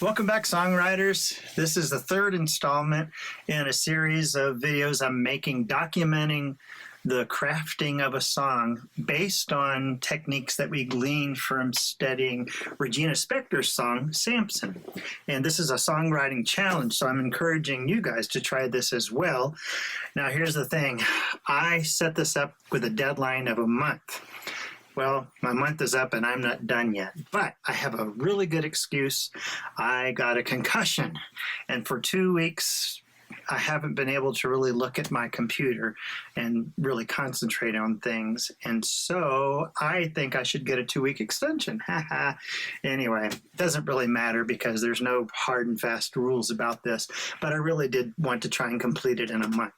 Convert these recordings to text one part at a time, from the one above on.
Welcome back, songwriters. This is the third installment in a series of videos I'm making documenting the crafting of a song based on techniques that we gleaned from studying Regina Spektor's song, Samson. And this is a songwriting challenge, so I'm encouraging you guys to try this as well. Now, here's the thing. I set this up with a deadline of a month. Well, my month is up and I'm not done yet, but I have a really good excuse. I got a concussion, and for 2 weeks, I haven't been able to really look at my computer and really concentrate on things. And so I think I should get a 2-week extension. Anyway, it doesn't really matter because there's no hard and fast rules about this, but I really did want to try and complete it in a month.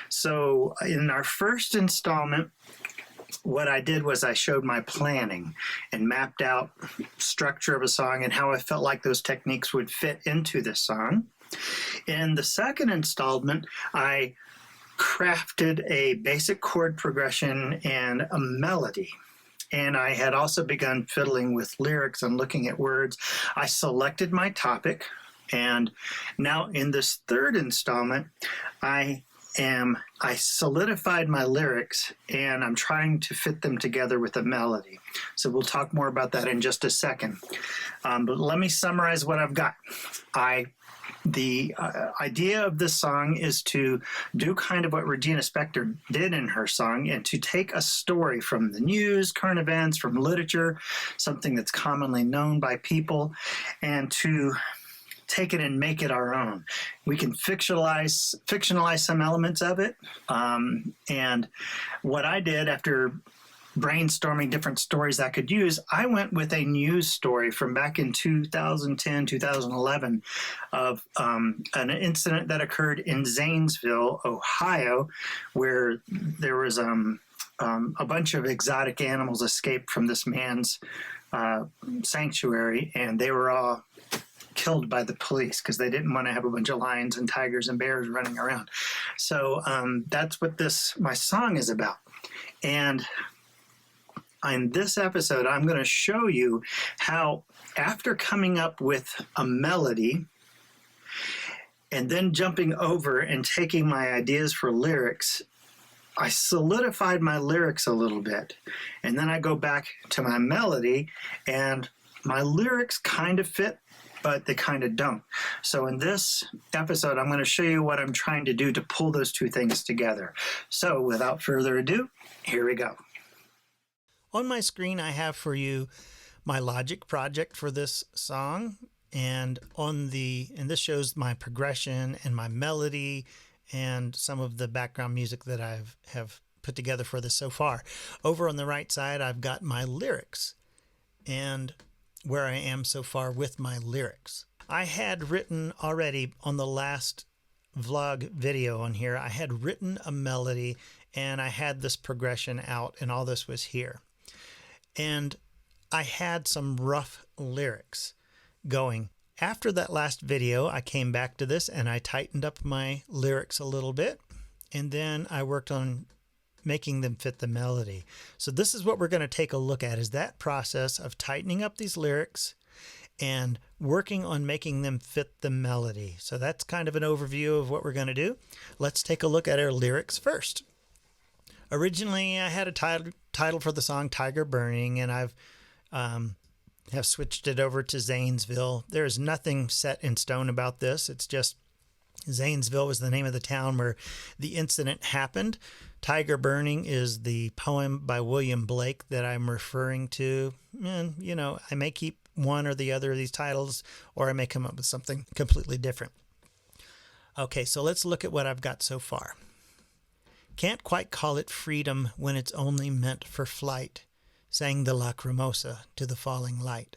So in our first installment, what I did was I showed my planning and mapped out structure of a song and how I felt like those techniques would fit into this song. In the second installment, I crafted a basic chord progression and a melody. And I had also begun fiddling with lyrics and looking at words. I selected my topic, and now in this third installment, I solidified my lyrics, and I'm trying to fit them together with a melody. So we'll talk more about that in just a second. But let me summarize what I've got. The idea of this song is to do kind of what Regina Spektor did in her song, and to take a story from the news, current events, from literature, something that's commonly known by people, and to take it and make it our own. We can fictionalize some elements of it. And what I did after brainstorming different stories I could use, I went with a news story from back in 2010, 2011 of an incident that occurred in Zanesville, Ohio, where there was a bunch of exotic animals escaped from this man's sanctuary, and they were all killed by the police because they didn't want to have a bunch of lions and tigers and bears running around. So that's what my song is about. And in this episode, I'm going to show you how, after coming up with a melody and then jumping over and taking my ideas for lyrics, I solidified my lyrics a little bit. And then I go back to my melody, and my lyrics kind of fit, but they kind of don't. So in this episode, I'm going to show you what I'm trying to do to pull those two things together. So without further ado, here we go. On my screen, I have for you my Logic project for this song, and this shows my progression and my melody and some of the background music that have put together for this so far. Over on the right side, I've got my lyrics and where I am so far with my lyrics. I had written already on the last vlog video on here, I had written a melody and I had this progression out, and all this was here. And I had some rough lyrics going. After that last video, I came back to this and I tightened up my lyrics a little bit, and then I worked on making them fit the melody. So this is what we're going to take a look at, is that process of tightening up these lyrics and working on making them fit the melody. So that's kind of an overview of what we're going to do. Let's take a look at our lyrics first. Originally, I had a title for the song, Tiger Burning, and I've have switched it over to Zanesville. There is nothing set in stone about this. It's just Zanesville was the name of the town where the incident happened. Tiger Burning is the poem by William Blake that I'm referring to. And, I may keep one or the other of these titles, or I may come up with something completely different. Okay, so let's look at what I've got so far. Can't quite call it freedom when it's only meant for flight, sang the Lacrimosa to the falling light.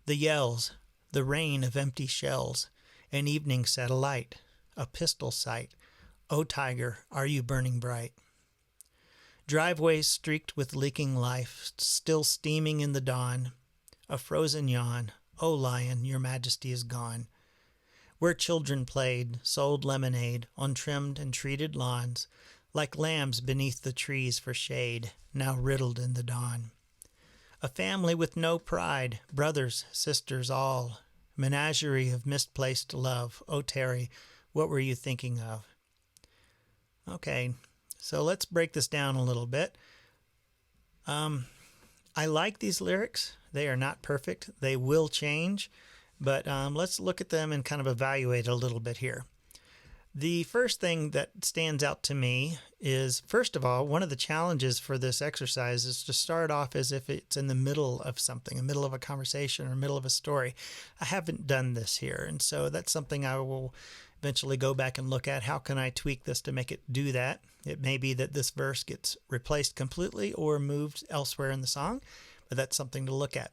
The yells, the rain of empty shells, an evening satellite, a pistol sight. Oh, tiger, are you burning bright? Driveways streaked with leaking life, still steaming in the dawn. A frozen yawn. Oh, lion, your majesty is gone. Where children played, sold lemonade on trimmed and treated lawns, like lambs beneath the trees for shade, now riddled in the dawn. A family with no pride, brothers, sisters all, Menagerie of misplaced love. Oh, Terry, what were you thinking of? Okay, so let's break this down a little bit. I like these lyrics. They are not perfect. They will change, but let's look at them and kind of evaluate a little bit here. The first thing that stands out to me is, first of all, one of the challenges for this exercise is to start off as if it's in the middle of something, the middle of a conversation or middle of a story. I haven't done this here, and so that's something I will eventually go back and look at. How can I tweak this to make it do that? It may be that this verse gets replaced completely or moved elsewhere in the song, but that's something to look at.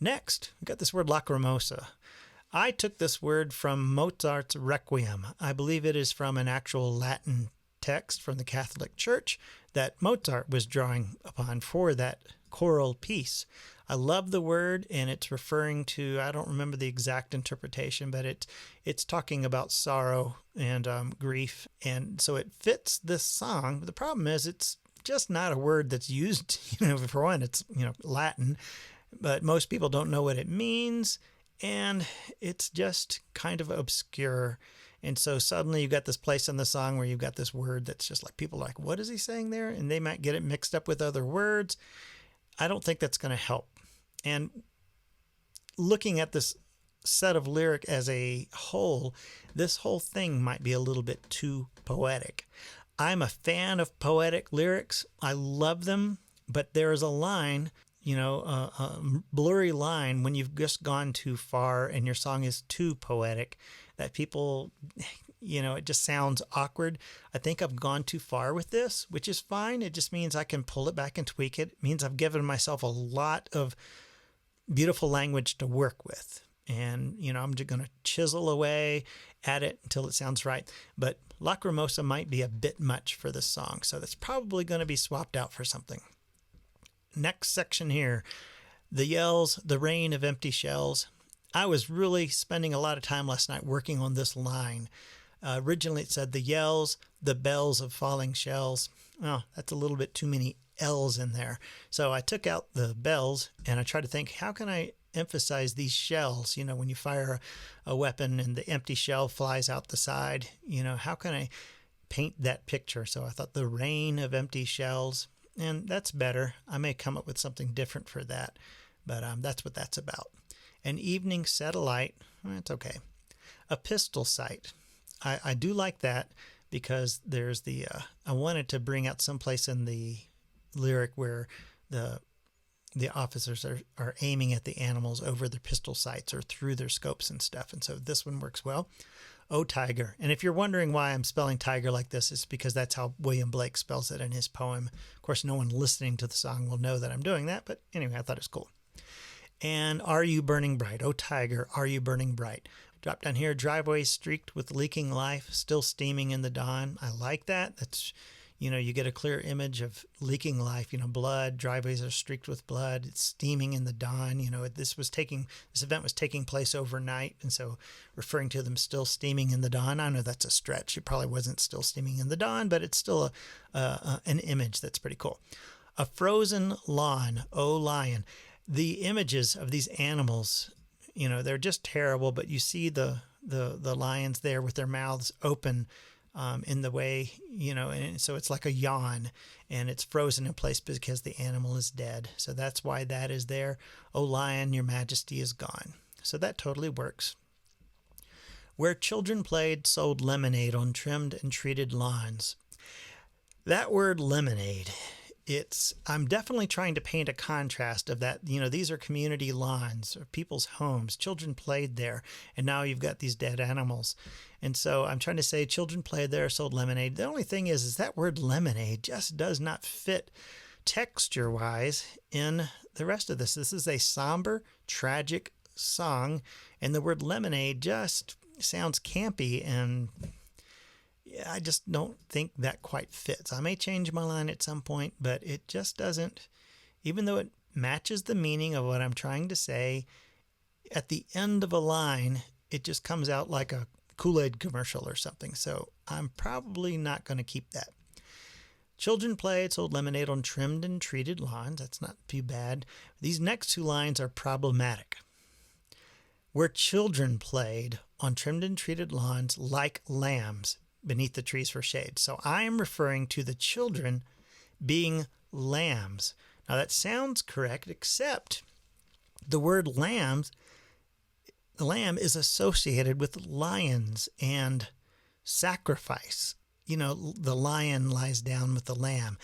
Next, we've got this word Lacrimosa. I took this word from Mozart's Requiem. I believe it is from an actual Latin text from the Catholic Church that Mozart was drawing upon for that choral piece. I love the word, and it's referring to, I don't remember the exact interpretation, but it's talking about sorrow and grief, and so it fits this song. The problem is it's just not a word that's used, for one, it's, Latin, but most people don't know what it means, and it's just kind of obscure. And so suddenly you've got this place in the song where you've got this word that's just like, people are like, what is he saying there? And they might get it mixed up with other words. I don't think that's going to help. And looking at this set of lyric as a whole, this whole thing might be a little bit too poetic. I'm a fan of poetic lyrics. I love them, but there's a line, a blurry line when you've just gone too far and your song is too poetic that people, it just sounds awkward. I think I've gone too far with this, which is fine. It just means I can pull it back and tweak it. It means I've given myself a lot of beautiful language to work with. And, I'm just going to chisel away at it until it sounds right. But Lacrimosa might be a bit much for this song, so that's probably going to be swapped out for something. Next section here, the yells, the rain of empty shells. I was really spending a lot of time last night working on this line. Originally it said the yells, the bells of falling shells. Oh, that's a little bit too many L's in there. So I took out the bells and I tried to think, how can I emphasize these shells? When you fire a weapon and the empty shell flies out the side, how can I paint that picture? So I thought the rain of empty shells, and that's better. I may come up with something different for that, but that's what that's about. An evening satellite, that's okay. A pistol sight. I do like that because there's I wanted to bring out someplace in the lyric where the officers are aiming at the animals over their pistol sights or through their scopes and stuff. And so this one works well. Oh, tiger. And if you're wondering why I'm spelling tiger like this, it's because that's how William Blake spells it in his poem. Of course, no one listening to the song will know that I'm doing that, but anyway, I thought it was cool. And are you burning bright? Oh, tiger, are you burning bright? Drop down here, driveway streaked with leaking life, still steaming in the dawn. I like that. That's, you get a clear image of leaking life, blood, driveways are streaked with blood, it's steaming in the dawn. This event was taking place overnight, and so referring to them still steaming in the dawn, I know that's a stretch. It probably wasn't still steaming in the dawn, but it's still an image that's pretty cool. A frozen lawn, oh lion. The images of these animals, they're just terrible, but you see the lions there with their mouths open in the way, and so it's like a yawn, and it's frozen in place because the animal is dead. So that's why that is there. Oh, lion, your majesty is gone. So that totally works. Where children played, sold lemonade on trimmed and treated lawns. That word lemonade, I'm definitely trying to paint a contrast of that. These are community lawns or people's homes. Children played there, and now you've got these dead animals. And so I'm trying to say children played there, sold lemonade. The only thing is that word lemonade just does not fit texture-wise in the rest of this. This is a somber, tragic song, and the word lemonade just sounds campy, and I just don't think that quite fits. I may change my line at some point, but it just doesn't, even though it matches the meaning of what I'm trying to say, at the end of a line, it just comes out like a Kool-Aid commercial or something. So I'm probably not going to keep that. Children played, sold lemonade on trimmed and treated lawns. That's not too bad. These next two lines are problematic. where children played on trimmed and treated lawns like lambs beneath the trees for shade. So I am referring to the children being lambs. Now that sounds correct, except the word lambs, the lamb is associated with lions and sacrifice. You know, the lion lies down with the lamb.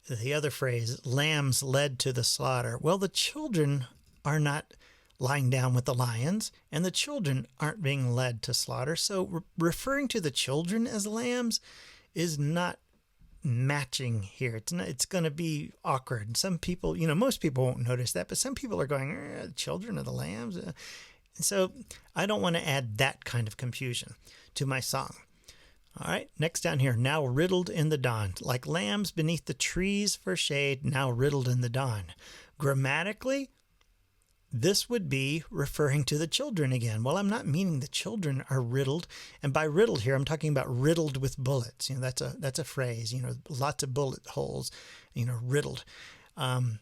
The other phrase, lambs led to the slaughter. Well, the children are not lying down with the lions, and the children aren't being led to slaughter. So referring to the children as lambs is not matching here. It's going to be awkward. Some people, most people won't notice that, but some people are going, the children of the lambs. And so I don't want to add that kind of confusion to my song. All right, next down here, now riddled in the dawn, like lambs beneath the trees for shade, now riddled in the dawn. Grammatically, this would be referring to the children again. Well, I'm not meaning the children are riddled. And by riddled here, I'm talking about riddled with bullets. That's a phrase, lots of bullet holes, riddled. I'm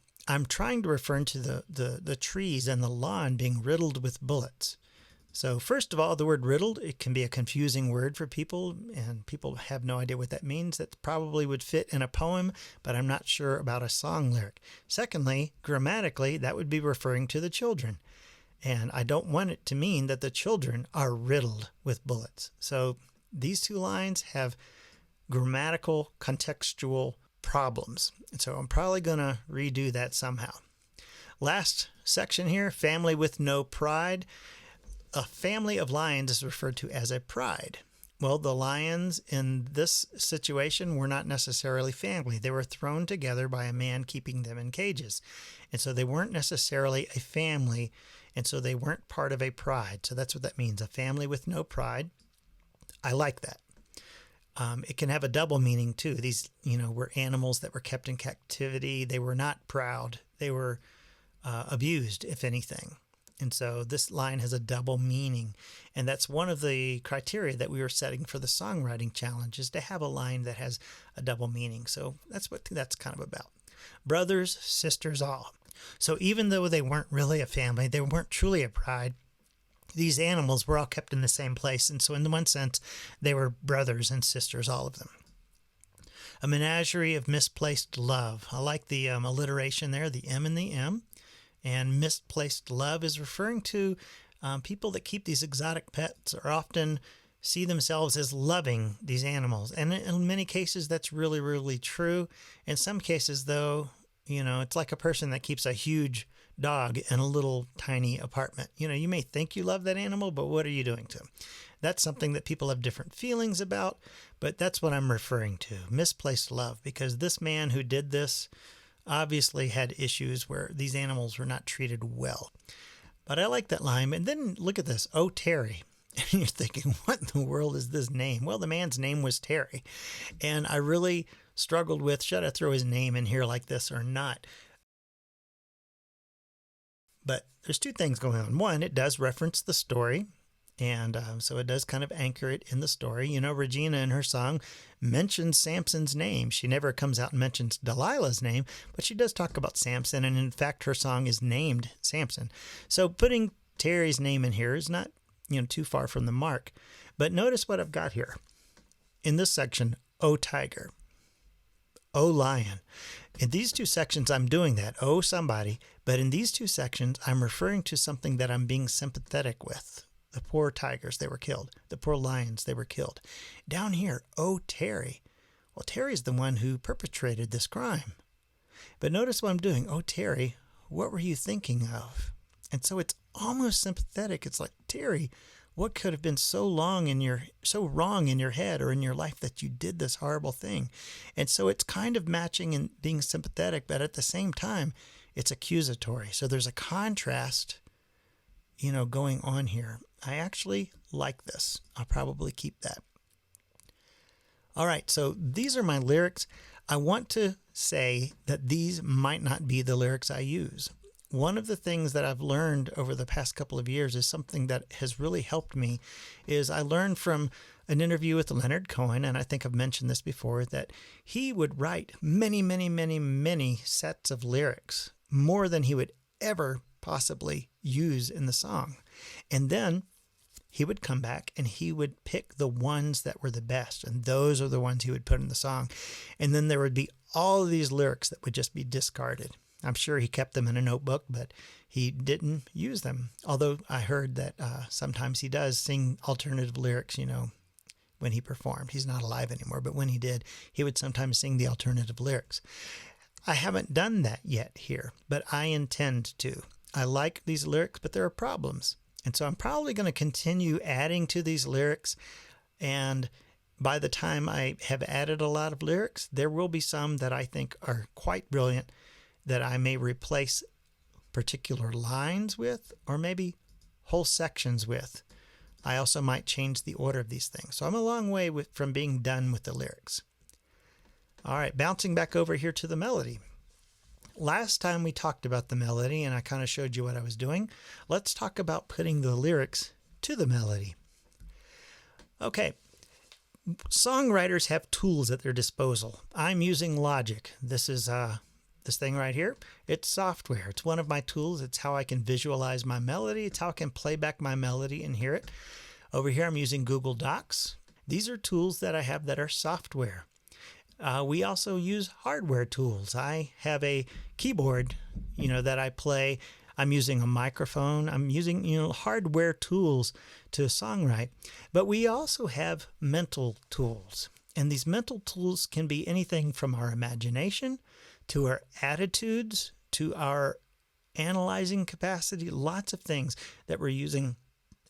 trying to refer to the trees and the lawn being riddled with bullets. So first of all, the word riddled, it can be a confusing word for people, and people have no idea what that means. That probably would fit in a poem, but I'm not sure about a song lyric. Secondly, grammatically, that would be referring to the children. And I don't want it to mean that the children are riddled with bullets. So these two lines have grammatical, contextual problems. And so I'm probably going to redo that somehow. Last section here, family with no pride. A family of lions is referred to as a pride. Well, the lions in this situation were not necessarily family. They were thrown together by a man keeping them in cages. And so they weren't necessarily a family, and so they weren't part of a pride. So that's what that means, a family with no pride. I like that. It can have a double meaning too. These, were animals that were kept in captivity. They were not proud. They were abused, if anything. And so this line has a double meaning. And that's one of the criteria that we were setting for the songwriting challenge, is to have a line that has a double meaning. So that's what that's kind of about. Brothers, sisters, all. So even though they weren't really a family, they weren't truly a pride, these animals were all kept in the same place. And so in one sense, they were brothers and sisters, all of them. A menagerie of misplaced love. I like the alliteration there, the M and the M. And misplaced love is referring to people that keep these exotic pets or often see themselves as loving these animals. And in many cases, that's really, really true. In some cases, though, it's like a person that keeps a huge dog in a little tiny apartment. You may think you love that animal, but what are you doing to him? That's something that people have different feelings about, but that's what I'm referring to, misplaced love, because this man who did this obviously had issues where these animals were not treated well. But I like that line. And then look at this. Oh, Terry. And you're thinking, what in the world is this name? Well, the man's name was Terry. And I really struggled with, should I throw his name in here like this or not? But there's two things going on. One, it does reference the story. And so it does kind of anchor it in the story. Regina in her song mentions Samson's name. She never comes out and mentions Delilah's name, but she does talk about Samson. And in fact, her song is named Samson. So putting Terry's name in here is not, too far from the mark. But notice what I've got here. In this section, oh, tiger. Oh, lion. In these two sections, I'm doing that. Oh, somebody. But in these two sections, I'm referring to something that I'm being sympathetic with. The poor tigers, they were killed. The poor lions, they were killed. Down here, oh, Terry. Well, Terry's the one who perpetrated this crime. But notice what I'm doing. Oh, Terry, what were you thinking of? And so it's almost sympathetic. It's like, Terry, what could have been so wrong in your head or in your life that you did this horrible thing? And so it's kind of matching and being sympathetic, but at the same time, it's accusatory. So there's a contrast, going on here. I actually like this. I'll probably keep that. All right, so these are my lyrics. I want to say that these might not be the lyrics I use. One of the things that I've learned over the past couple of years is something that has really helped me is I learned from an interview with Leonard Cohen, and I think I've mentioned this before, that he would write many, many, many, many sets of lyrics, more than he would ever possibly use in the song. And then he would come back and he would pick the ones that were the best. And those are the ones he would put in the song. And then there would be all of these lyrics that would just be discarded. I'm sure he kept them in a notebook, but he didn't use them. Although I heard that sometimes he does sing alternative lyrics, when he performed. He's not alive anymore, but when he did, he would sometimes sing the alternative lyrics. I haven't done that yet here, but I intend to. I like these lyrics, but there are problems. And so I'm probably going to continue adding to these lyrics. And by the time I have added a lot of lyrics, there will be some that I think are quite brilliant that I may replace particular lines with, or maybe whole sections with. I also might change the order of these things. So I'm a long way from being done with the lyrics. All right, bouncing back over here to the melody. Last time we talked about the melody, and I kind of showed you what I was doing. Let's talk about putting the lyrics to the melody. Okay, songwriters have tools at their disposal. I'm using Logic. This is this thing right here. It's software. It's one of my tools. It's how I can visualize my melody. It's how I can play back my melody and hear it. Over here, I'm using Google Docs. These are tools that I have that are software. We also use hardware tools. I have a keyboard, that I play. I'm using a microphone. I'm using, hardware tools to songwrite. But we also have mental tools. And these mental tools can be anything from our imagination to our attitudes to our analyzing capacity. Lots of things that we're using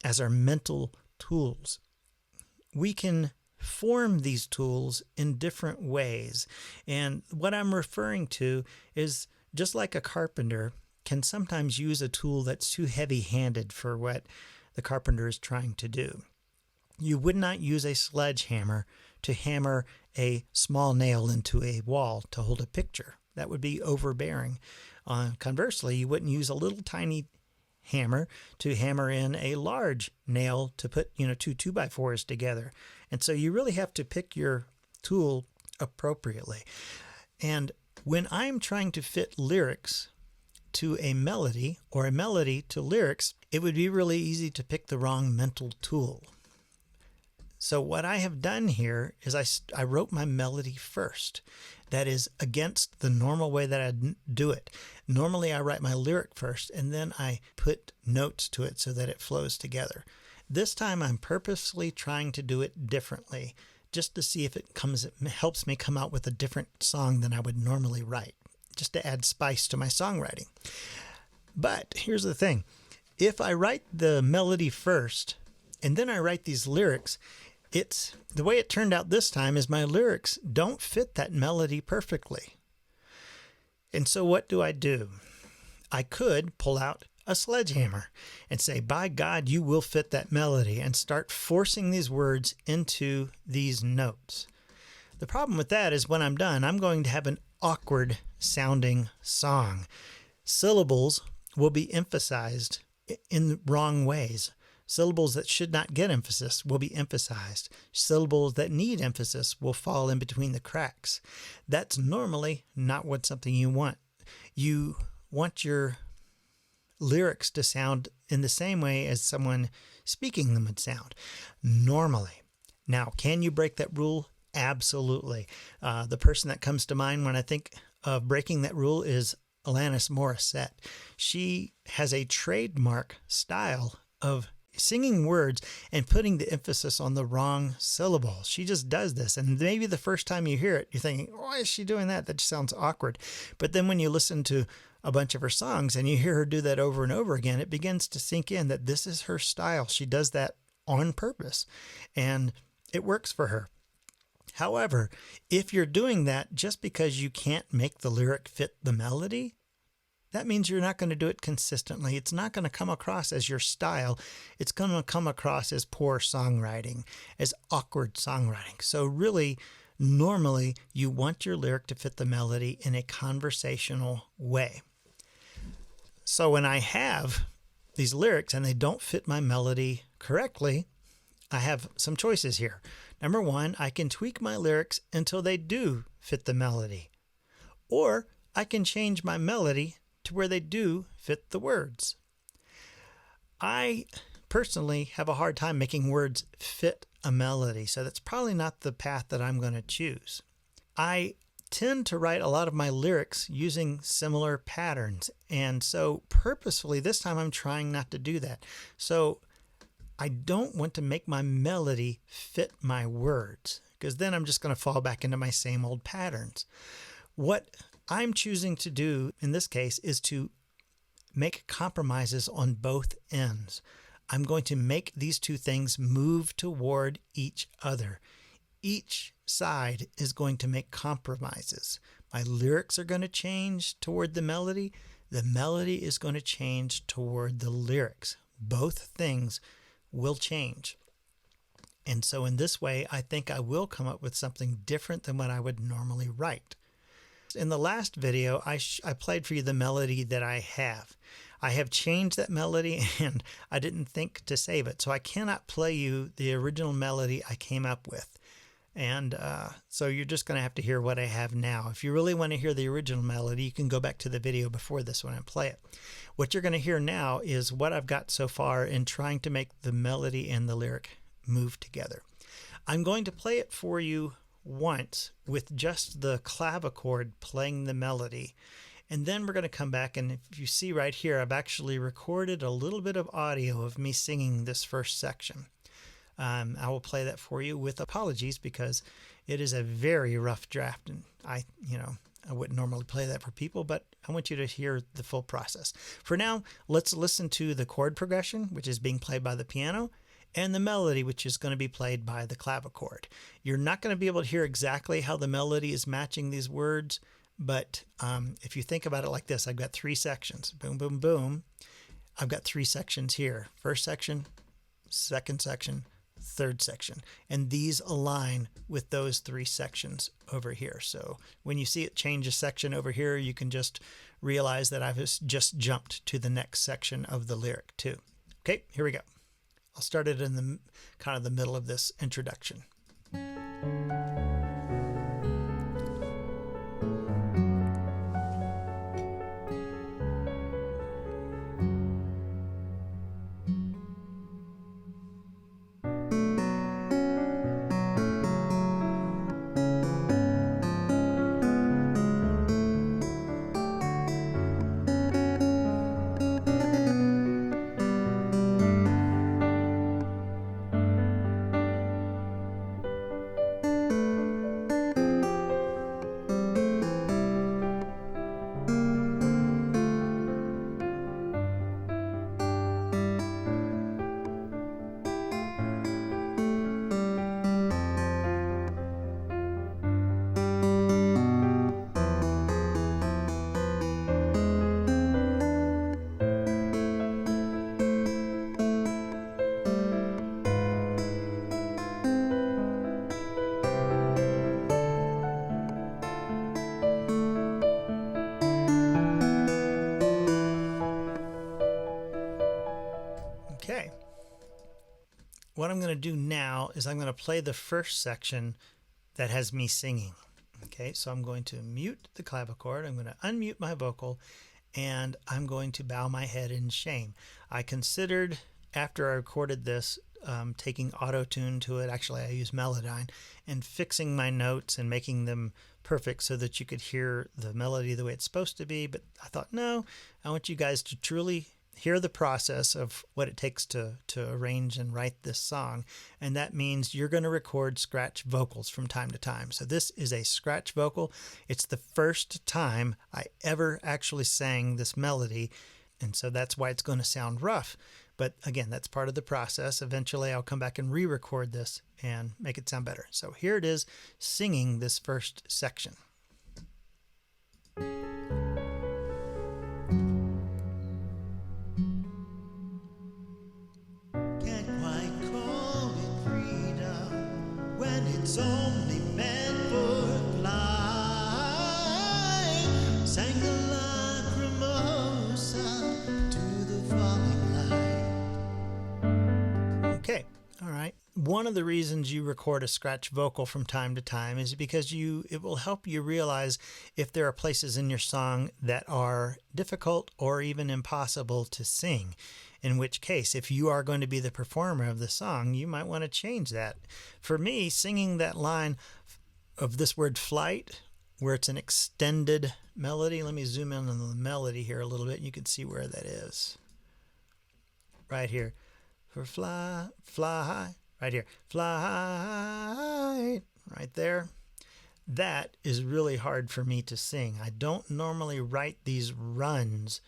as our mental tools. We can form these tools in different ways. And what I'm referring to is just like a carpenter can sometimes use a tool that's too heavy-handed for what the carpenter is trying to do. You would not use a sledgehammer to hammer a small nail into a wall to hold a picture. That would be overbearing. Conversely, you wouldn't use a little tiny hammer to hammer in a large nail to put, 2 2x4s together. And so you really have to pick your tool appropriately. And when I'm trying to fit lyrics to a melody or a melody to lyrics, it would be really easy to pick the wrong mental tool. So what I have done here is I wrote my melody first. That is against the normal way that I do it. Normally I write my lyric first and then I put notes to it so that it flows together. This time I'm purposely trying to do it differently just to see if it helps me come out with a different song than I would normally write, just to add spice to my songwriting. But here's the thing. If I write the melody first and then I write these lyrics, the way it turned out this time is my lyrics don't fit that melody perfectly. And so what do? I could pull out a sledgehammer and say, by God, you will fit that melody, and start forcing these words into these notes. The problem with that is when I'm done, I'm going to have an awkward sounding song. Syllables will be emphasized in the wrong ways. Syllables that should not get emphasis will be emphasized. Syllables that need emphasis will fall in between the cracks. That's normally not something you want. You want your lyrics to sound in the same way as someone speaking them would sound, normally. Now, can you break that rule? Absolutely. The person that comes to mind when I think of breaking that rule is Alanis Morissette. She has a trademark style of singing words and putting the emphasis on the wrong syllable. She just does this. And maybe the first time you hear it, you're thinking, why is she doing that? That just sounds awkward. But then when you listen to a bunch of her songs and you hear her do that over and over again, it begins to sink in that this is her style. She does that on purpose and it works for her. However, if you're doing that just because you can't make the lyric fit the melody, that means you're not going to do it consistently. It's not going to come across as your style. It's going to come across as poor songwriting, as awkward songwriting. So really, normally, you want your lyric to fit the melody in a conversational way. So when I have these lyrics and they don't fit my melody correctly, I have some choices here. Number one, I can tweak my lyrics until they do fit the melody. Or I can change my melody to where they do fit the words. I personally have a hard time making words fit a melody, so that's probably not the path that I'm going to choose. I tend to write a lot of my lyrics using similar patterns, and so purposefully this time I'm trying not to do that. So I don't want to make my melody fit my words, because then I'm just going to fall back into my same old patterns. What I'm choosing to do in this case is to make compromises on both ends. I'm going to make these two things move toward each other. Each side is going to make compromises. My lyrics are going to change toward the melody. The melody is going to change toward the lyrics. Both things will change. And so in this way, I think I will come up with something different than what I would normally write. In the last video, I played for you the melody that I have. I have changed that melody and I didn't think to save it. So I cannot play you the original melody I came up with. And so you're just going to have to hear what I have now. If you really want to hear the original melody, you can go back to the video before this one and play it. What you're going to hear now is what I've got so far in trying to make the melody and the lyric move together. I'm going to play it for you once with just the clavichord playing the melody. And then we're going to come back, and if you see right here, I've actually recorded a little bit of audio of me singing this first section. I will play that for you with apologies because it is a very rough draft, and I wouldn't normally play that for people, but I want you to hear the full process. For now, let's listen to the chord progression, which is being played by the piano, and the melody, which is going to be played by the clavichord. You're not going to be able to hear exactly how the melody is matching these words, but if you think about it like this, I've got three sections. Boom, boom, boom. I've got three sections here. First section, second section, third section. And these align with those three sections over here. So when you see it change a section over here, you can just realize that I've just jumped to the next section of the lyric too. Okay, here we go. I'll start it in the kind of the middle of this introduction. Okay. What I'm going to do now is I'm going to play the first section that has me singing. Okay, so I'm going to mute the clavichord, I'm going to unmute my vocal, and I'm going to bow my head in shame. I considered, after I recorded this, taking auto-tune to it. Actually, I use Melodyne, and fixing my notes and making them perfect so that you could hear the melody the way it's supposed to be. But I thought, no, I want you guys to truly hear the process of what it takes to arrange and write this song. And that means you're going to record scratch vocals from time to time. So this is a scratch vocal. It's the first time I ever actually sang this melody. And so that's why it's going to sound rough. But again, that's part of the process. Eventually I'll come back and re-record this and make it sound better. So here it is, singing this first section. It's only meant for flight. Sang the Lacrimosa to the falling light. Okay, all right. One of the reasons you record a scratch vocal from time to time is because it will help you realize if there are places in your song that are difficult or even impossible to sing. in which case, if you are going to be the performer of the song, you might want to change that. For me, singing that line of this word flight, where it's an extended melody, let me zoom in on the melody here a little bit, and you can see where that is. Right here. For fly, fly, right here. Fly, right there. That is really hard for me to sing. I don't normally write these runs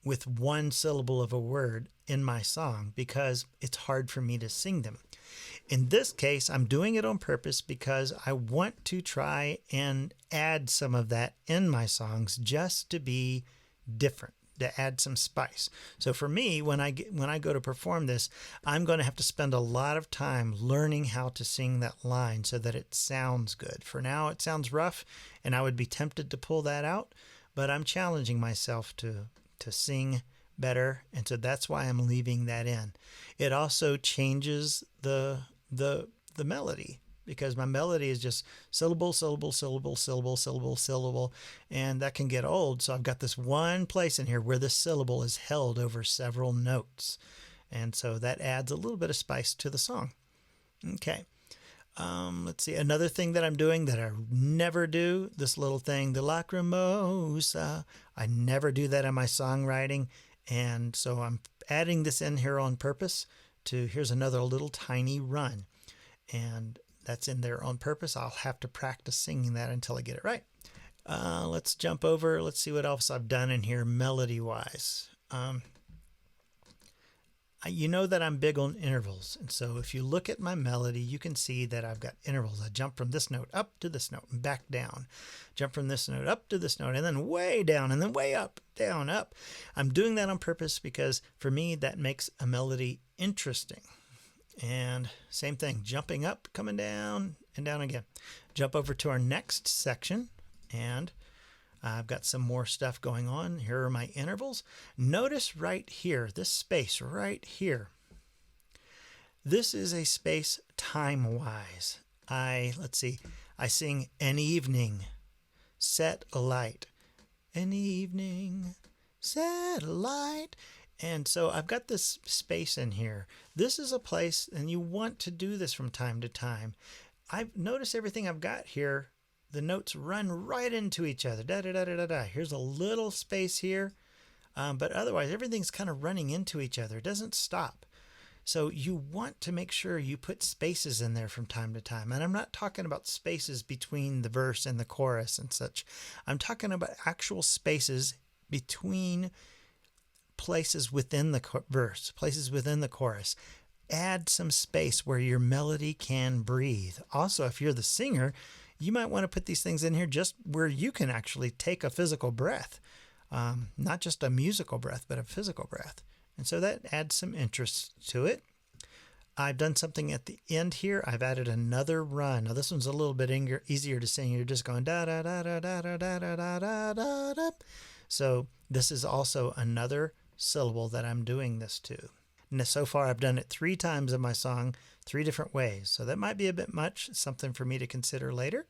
with one syllable of a word in my song because it's hard for me to sing them. In this case, I'm doing it on purpose because I want to try and add some of that in my songs just to be different, to add some spice. So for me, when I go to perform this, I'm going to have to spend a lot of time learning how to sing that line so that it sounds good. For now, it sounds rough, and I would be tempted to pull that out, but I'm challenging myself to sing better, and so that's why I'm leaving that in. It also changes the melody, because my melody is just syllable, syllable, syllable, syllable, syllable, syllable, and that can get old. So I've got this one place in here where the syllable is held over several notes, and so that adds a little bit of spice to the song. Okay. Let's see. Another thing that I'm doing that I never do, this little thing, the Lacrimosa, I never do that in my songwriting, and so I'm adding this in here on purpose here's another little tiny run, and that's in there on purpose. I'll have to practice singing that until I get it right. Let's jump over. Let's see what else I've done in here melody-wise. You know that I'm big on intervals, and so if you look at my melody, you can see that I've got intervals. I jump from this note up to this note and back down. Jump from this note up to this note and then way down and then way up, down, up. I'm doing that on purpose because for me that makes a melody interesting. And same thing, jumping up, coming down, and down again. Jump over to our next section, and I've got some more stuff going on. Here are my intervals. Notice right here, this space right here. This is a space time-wise. Let's see, I sing an evening, set a light. An evening, set a light. And so I've got this space in here. This is a place, and you want to do this from time to time. I've noticed everything I've got here, the notes run right into each other. Da, da, da, da, da, da. Here's a little space here, but otherwise everything's kind of running into each other. It doesn't stop. So you want to make sure you put spaces in there from time to time. And I'm not talking about spaces between the verse and the chorus and such. I'm talking about actual spaces between places within the verse, places within the chorus. Add some space where your melody can breathe. Also, if you're the singer, you might want to put these things in here just where you can actually take a physical breath, not just a musical breath, but a physical breath. And so that adds some interest to it. I've done something at the end here. I've added another run. Now this one's a little bit easier to sing. You're just going da da da da da da da da da da da. So this is also another syllable that I'm doing this to. And so far I've done it 3 times in my song, 3 different ways. So that might be a bit much, something for me to consider later.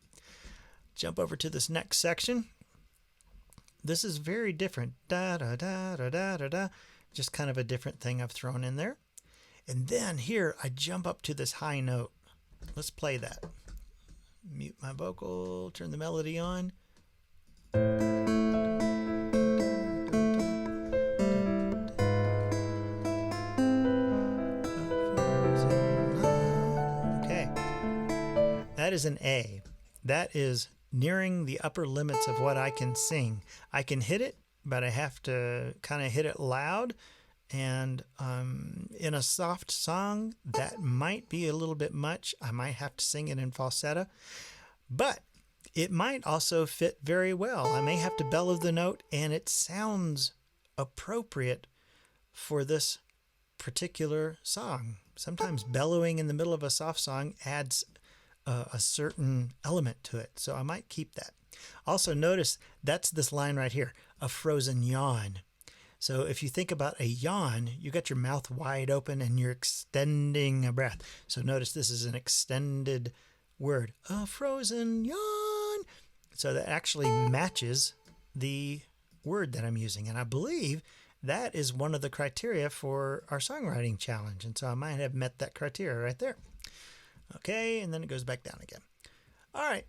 Jump over to this next section. This is very different. Da da da da da da da. Just kind of a different thing I've thrown in there. And then here I jump up to this high note. Let's play that. Mute my vocal, turn the melody on. Okay. That is an A. That is nearing the upper limits of what I can sing. I can hit it, but I have to kind of hit it loud. And in a soft song, that might be a little bit much. I might have to sing it in falsetto, but it might also fit very well. I may have to bellow the note, and it sounds appropriate for this particular song. Sometimes bellowing in the middle of a soft song adds a certain element to it, so I might keep that. Also notice that's this line right here, a frozen yawn. So if you think about a yawn, you got your mouth wide open and you're extending a breath. So notice this is an extended word, a frozen yawn. So that actually matches the word that I'm using. And I believe that is one of the criteria for our songwriting challenge. And so I might have met that criteria right there. Okay, and then it goes back down again. All right.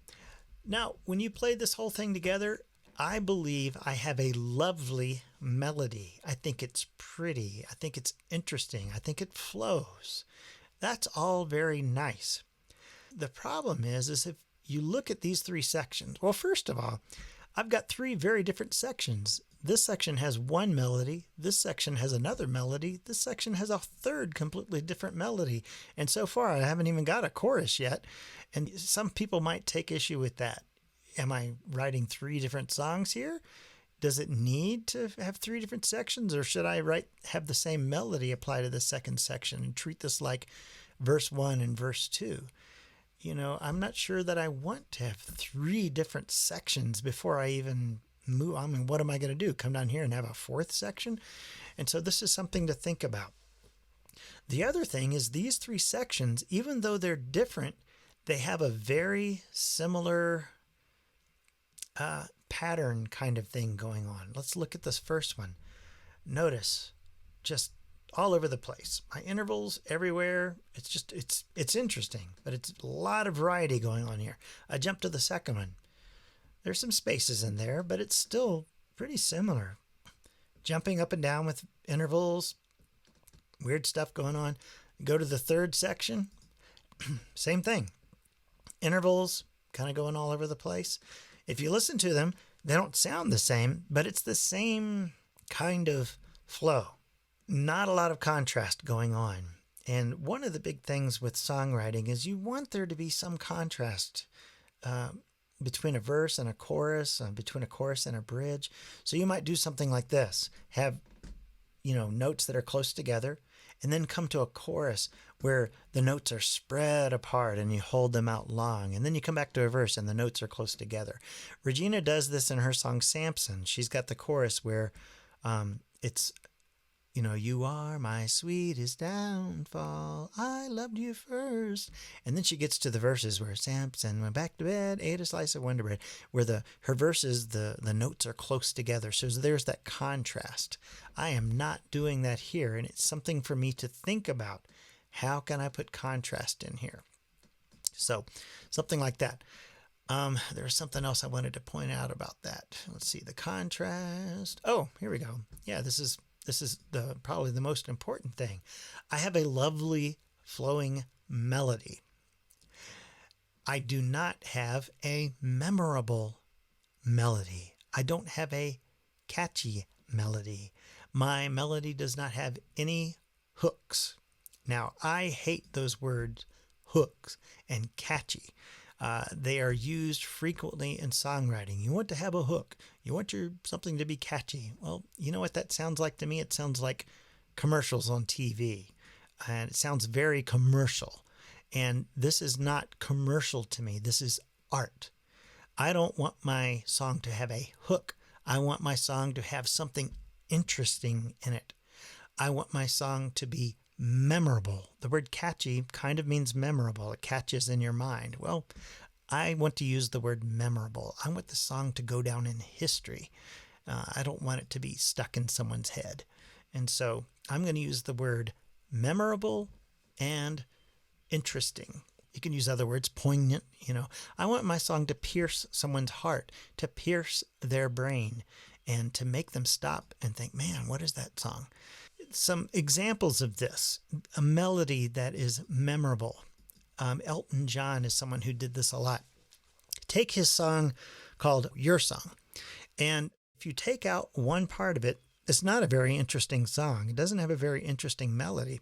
Now, when you play this whole thing together, I believe I have a lovely melody. I think it's pretty. I think it's interesting. I think it flows. That's all very nice. The problem is if you look at these three sections, well, first of all, I've got three very different sections. This section has one melody. This section has another melody. This section has a third completely different melody. And so far, I haven't even got a chorus yet. And some people might take issue with that. Am I writing three different songs here? Does it need to have three different sections, or should I have the same melody apply to the second section and treat this like verse 1 and verse 2? I'm not sure that I want to have three different sections before I even move. I mean, what am I going to do? Come down here and have a fourth section? And so this is something to think about. The other thing is these three sections, even though they're different, they have a very similar pattern kind of thing going on. Let's look at this first one. Notice just all over the place. My intervals everywhere. It's interesting, but it's a lot of variety going on here. I jump to the second one. There's some spaces in there, but it's still pretty similar. Jumping up and down with intervals, weird stuff going on. Go to the third section, same thing. Intervals kind of going all over the place. If you listen to them, they don't sound the same, but it's the same kind of flow. Not a lot of contrast going on. And one of the big things with songwriting is you want there to be some contrast between a verse and a chorus, between a chorus and a bridge. So you might do something like this. Have, notes that are close together, and then come to a chorus where the notes are spread apart and you hold them out long. And then you come back to a verse and the notes are close together. Regina does this in her song Samson. She's got the chorus where it's, you are my sweetest downfall. I loved you first. And then she gets to the verses where Samson went back to bed, ate a slice of Wonder Bread, where her verses, the notes are close together. So there's that contrast. I am not doing that here. And it's something for me to think about. How can I put contrast in here? So something like that. There's something else I wanted to point out about that. Let's see, the contrast. Oh, here we go. Yeah, this is probably the most important thing. I have a lovely flowing melody. I do not have a memorable melody. I don't have a catchy melody. My melody does not have any hooks. Now, I hate those words, hooks and catchy. They are used frequently in songwriting. You want to have a hook. You want something to be catchy. Well, you know what that sounds like to me? It sounds like commercials on TV. And it sounds very commercial. And this is not commercial to me. This is art. I don't want my song to have a hook. I want my song to have something interesting in it. I want my song to be memorable. The word catchy kind of means memorable. It catches in your mind. Well, I want to use the word memorable. I want the song to go down in history. I don't want it to be stuck in someone's head. And so I'm going to use the word memorable and interesting. You can use other words, poignant, I want my song to pierce someone's heart, to pierce their brain, and to make them stop and think, man, what is that song? Some examples of this, a melody that is memorable. Elton John is someone who did this a lot. Take his song called Your Song, and if you take out one part of it, it's not a very interesting song. It doesn't have a very interesting melody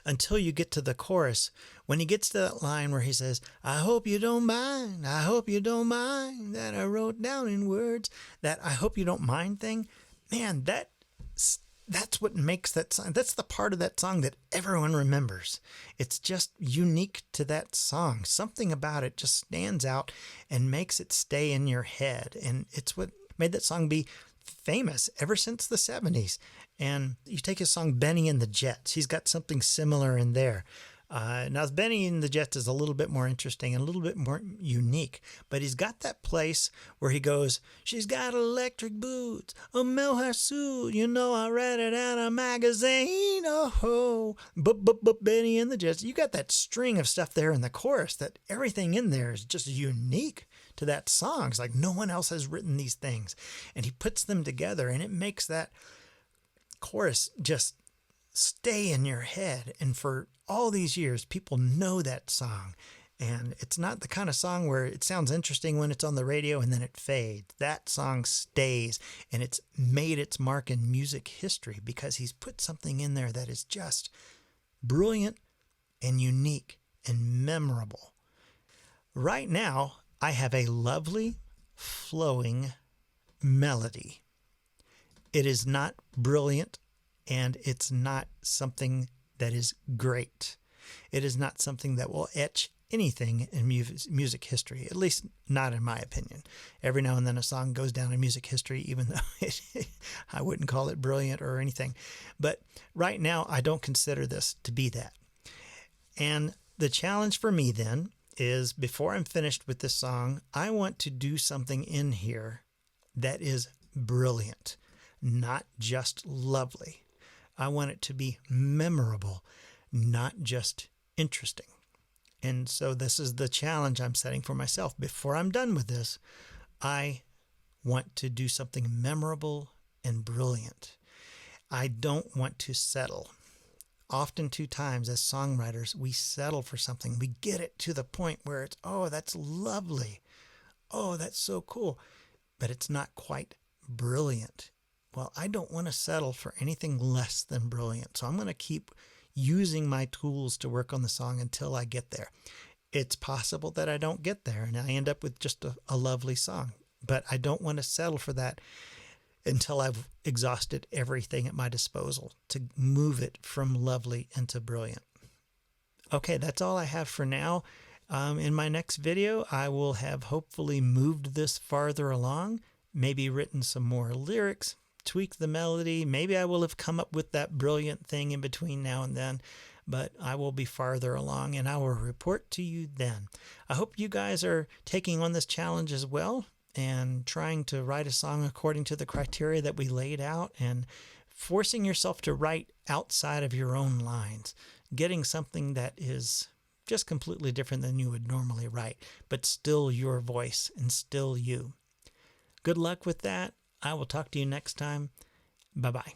until you get to the chorus. When he gets to that line where he says, I hope you don't mind that I wrote down in words, that I hope you don't mind thing, man, that's what makes that song. That's the part of that song that everyone remembers. It's just unique to that song. Something about it just stands out and makes it stay in your head. And it's what made that song be famous ever since the 70s. And you take his song Benny and the Jets. He's got something similar in there. Now, Benny and the Jets is a little bit more interesting and a little bit more unique, but he's got that place where he goes, she's got electric boots, a mohair suit, you know I read it in a magazine, oh, but Benny and the Jets, you got that string of stuff there in the chorus that everything in there is just unique to that song. It's like no one else has written these things, and he puts them together, and it makes that chorus just stay in your head. And for all these years, people know that song. And it's not the kind of song where it sounds interesting when it's on the radio and then it fades. That song stays, and it's made its mark in music history because he's put something in there that is just brilliant and unique and memorable. Right now, I have a lovely, flowing melody. It is not brilliant, and it's not something that is great. It is not something that will etch anything in music history, at least not in my opinion. Every now and then a song goes down in music history, even though I wouldn't call it brilliant or anything. But right now, I don't consider this to be that. And the challenge for me then is, before I'm finished with this song, I want to do something in here that is brilliant, not just lovely. I want it to be memorable, not just interesting. And so this is the challenge I'm setting for myself. Before I'm done with this, I want to do something memorable and brilliant. I don't want to settle. Often, two times as songwriters, we settle for something. We get it to the point where it's, oh, that's lovely. Oh, that's so cool. But it's not quite brilliant. Well, I don't want to settle for anything less than brilliant. So I'm going to keep using my tools to work on the song until I get there. It's possible that I don't get there and I end up with just a lovely song. But I don't want to settle for that until I've exhausted everything at my disposal to move it from lovely into brilliant. Okay, that's all I have for now. In my next video, I will have hopefully moved this farther along, maybe written some more lyrics, tweak the melody. Maybe I will have come up with that brilliant thing in between now and then, but I will be farther along and I will report to you then. I hope you guys are taking on this challenge as well and trying to write a song according to the criteria that we laid out and forcing yourself to write outside of your own lines, getting something that is just completely different than you would normally write, but still your voice and still you. Good luck with that. I will talk to you next time. Bye-bye.